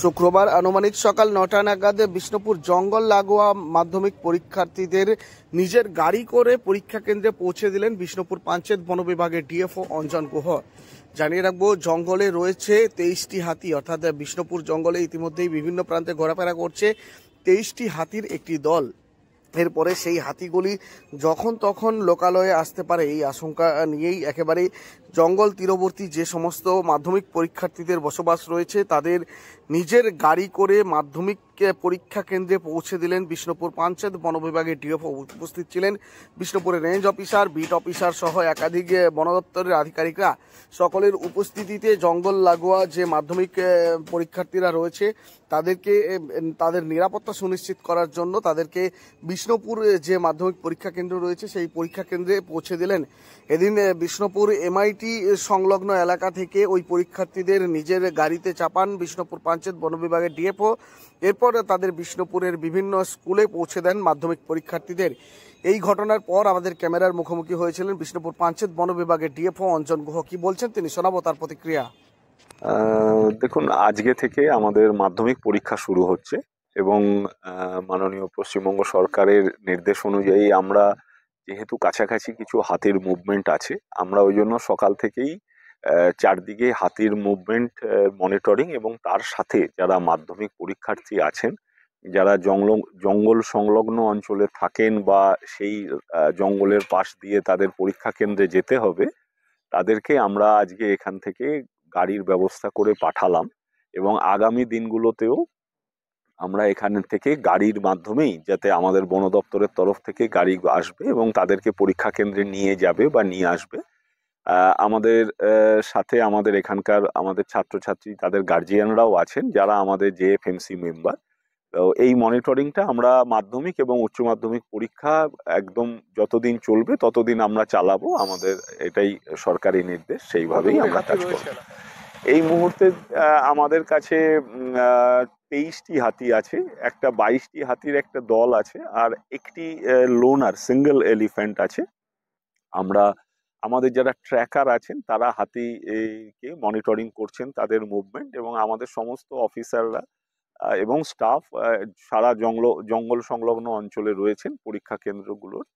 শুক্রবার আনুমানিক সকাল ৯টা নাগাদ বিষ্ণুপুর জঙ্গল লাগোয়া মাধ্যমিক পরীক্ষার্থীদের নিজের গাড়ি করে পরীক্ষা কেন্দ্রে পৌঁছে দিলেন বিষ্ণুপুর পাঞ্চেত বন বিভাগের ডিএফও অঞ্জন গুহ। জানিয়ে রাখবো, জঙ্গলে রয়েছে 23টি হাতি, অর্থাৎ বিষ্ণুপুর জঙ্গলে ইতিমধ্যেই বিভিন্ন প্রান্তে ঘোরাফেরা করছে 23টি হাতির একটি দল। এরপরে সেই হাতিগুলি যখন তখন লোকালয়ে আসতে পারে এই আশঙ্কা নিয়েই একেবারে জঙ্গল তীরবর্তী যে সমস্ত মাধ্যমিক পরীক্ষার্থীদের বসবাস রয়েছে তাদের নিজের গাড়ি করে মাধ্যমিক পরীক্ষা কেন্দ্রে পৌঁছে দিলেন বিষ্ণুপুর পাঞ্চেত বন বিভাগের ডিএফও। উপস্থিত ছিলেন বিষ্ণুপুরের রেঞ্জ অফিসার, বিট অফিসার সহ একাধিক বন দপ্তরের আধিকারিকরা। সকলের উপস্থিতিতে জঙ্গল লাগোয়া যে মাধ্যমিক পরীক্ষার্থীরা রয়েছে তাদেরকে তাদের নিরাপত্তা সুনিশ্চিত করার জন্য তাদেরকে বিষ্ণুপুর যে মাধ্যমিক পরীক্ষা কেন্দ্র রয়েছে সেই পরীক্ষা কেন্দ্রে পৌঁছে দিলেন। এদিন বিষ্ণুপুর এমআইটি সংলগ্ন এলাকা থেকে ওই পরীক্ষার্থীদের নিজের গাড়িতে চাপান বিষ্ণুপুর পাঞ্চেত বন বিভাগের ডিএফও। এরপর তাদের বিষ্ণুপুরের বিভিন্ন স্কুলে পৌঁছে দেন মাধ্যমিক পরীক্ষার্থীদের। এই ঘটনার পর আমাদের ক্যামেরার মুখোমুখি হয়েছিলেন বিষ্ণুপুর পাঞ্চেত বন বিভাগের ডিএফও অঞ্জন গুহ। কি বলছেন তিনি, শোনাবো তার প্রতিক্রিয়া। দেখুন, আজকে থেকে আমাদের মাধ্যমিক পরীক্ষা শুরু হচ্ছে এবং মাননীয় পশ্চিমবঙ্গ সরকারের নির্দেশ অনুযায়ী আমরা যেহেতু কাছাকাছি কিছু হাতির মুভমেন্ট আছে, আমরা ওই জন্য সকাল থেকেই চারদিকে হাতির মুভমেন্ট মনিটরিং এবং তার সাথে যারা মাধ্যমিক পরীক্ষার্থী আছেন, যারা জঙ্গল সংলগ্ন অঞ্চলে থাকেন বা সেই জঙ্গলের পাশ দিয়ে তাদের পরীক্ষা কেন্দ্রে যেতে হবে, তাদেরকে আমরা আজকে এখান থেকে গাড়ির ব্যবস্থা করে পাঠালাম এবং আগামী দিনগুলোতেও আমরা এখান থেকে গাড়ির মাধ্যমেই, যাতে আমাদের বন দপ্তরের তরফ থেকে গাড়ি আসবে এবং তাদেরকে পরীক্ষা কেন্দ্রে নিয়ে যাবে বা নিয়ে আসবে। আমাদের সাথে আমাদের এখানকার আমাদের ছাত্রছাত্রী, তাদের গার্জিয়ানরাও আছেন যারা আমাদের জেএফএমসি মেম্বার। তো এই মনিটরিংটা আমরা মাধ্যমিক এবং উচ্চ মাধ্যমিক পরীক্ষা একদম যতদিন চলবে ততদিন আমরা চালাবো। আমাদের এটাই সরকারি নির্দেশ, সেইভাবেই আমরা কাজ করব। এই মুহূর্তে আমাদের কাছে 23টি হাতি আছে, একটা 22টি হাতির একটা দল আছে, আর একটি লোনার সিঙ্গেল এলিফ্যান্ট আছে। আমরা আমাদের যারা ট্র্যাকার আছেন তারা হাতিকে মনিটরিং করছেন, তাদের মুভমেন্ট, এবং আমাদের সমস্ত অফিসাররা এবং স্টাফ সারা জঙ্গল সংলগ্ন অঞ্চলে রয়েছেন পরীক্ষা কেন্দ্রগুলোর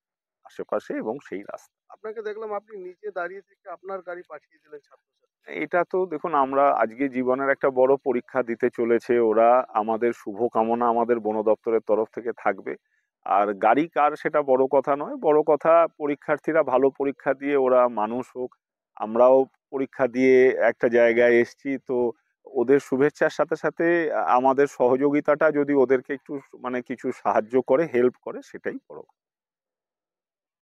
আশেপাশে এবং সেই রাস্তা। আপনাকে দেখলাম আপনি নিজে দাঁড়িয়ে থেকে আপনার গাড়ি পাঠিয়ে দিলেন ছাত্রছাত্রী। এটা তো দেখুন, আমরা আজকে জীবনের একটা বড় পরীক্ষা দিতে চলেছে ওরা, আমাদের শুভকামনা আমাদের বন দপ্তরের তরফ থেকে থাকবে। আর গাড়ি কার সেটা বড় কথা নয়, বড় কথা পরীক্ষার্থীরা ভালো পরীক্ষা দিয়ে ওরা মানুষ হোক। আমরাও পরীক্ষা দিয়ে একটা জায়গায় এসছি, তো ওদের শুভেচ্ছার সাথে সাথে আমাদের সহযোগিতাটা যদি ওদেরকে একটু কিছু সাহায্য করে, হেল্প করে, সেটাই বড় কথা।